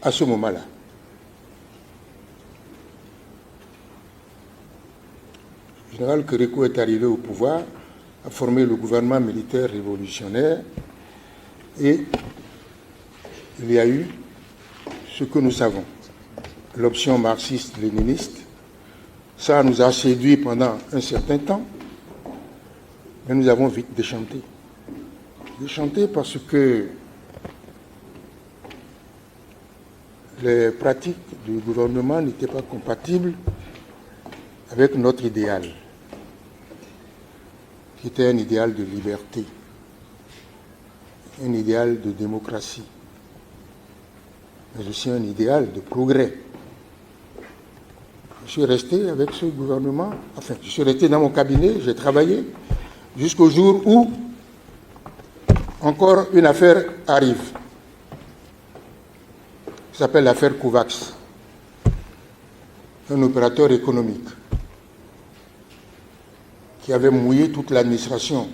à ce moment-là. Le général Kérékou est arrivé au pouvoir, a formé le gouvernement militaire révolutionnaire et il y a eu ce que nous savons, l'option marxiste-léniniste. Ça nous a séduit pendant un certain temps, mais nous avons vite déchanté. Déchanté parce que les pratiques du gouvernement n'étaient pas compatibles avec notre idéal, qui était un idéal de liberté, un idéal de démocratie, mais aussi un idéal de progrès. Je suis resté avec ce gouvernement, enfin, je suis resté dans mon cabinet, j'ai travaillé jusqu'au jour où encore une affaire arrive, qui s'appelle l'affaire Kovacs, un opérateur économique qui avait mouillé toute l'administration,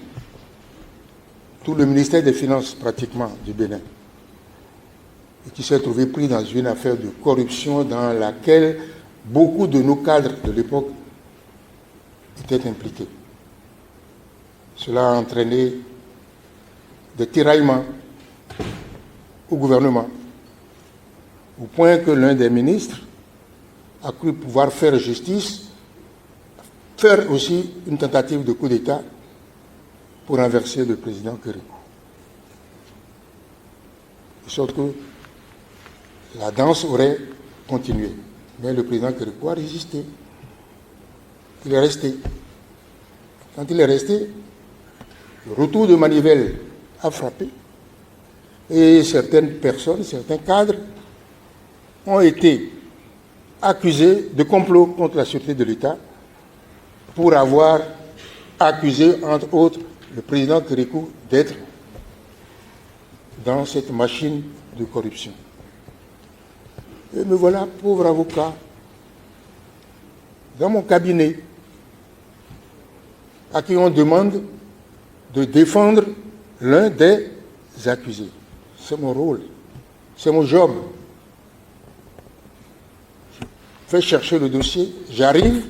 tout le ministère des Finances pratiquement du Bénin, et qui s'est trouvé pris dans une affaire de corruption dans laquelle beaucoup de nos cadres de l'époque étaient impliqués. Cela a entraîné des tiraillements au gouvernement, au point que l'un des ministres a cru pouvoir faire justice, faire aussi une tentative de coup d'État pour renverser le président Kérékou. De sorte que la danse aurait continué. Mais le président Kérékou a résisté. Il est resté. Quand il est resté, le retour de manivelle a frappé. Et certaines personnes, certains cadres ont été accusés de complot contre la sûreté de l'État pour avoir accusé, entre autres, le président Kérékou d'être dans cette machine de corruption. Et me voilà, pauvre avocat, dans mon cabinet, à qui on demande de défendre l'un des accusés. C'est mon rôle, c'est mon job. Je fais chercher le dossier, j'arrive,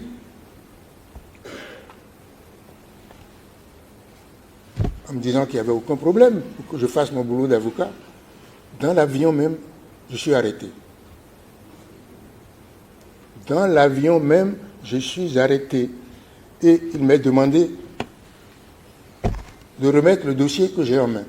en me disant qu'il n'y avait aucun problème pour que je fasse mon boulot d'avocat. Dans l'avion même, je suis arrêté. Dans l'avion même, je suis arrêté. Et il m'a demandé de remettre le dossier que j'ai en main.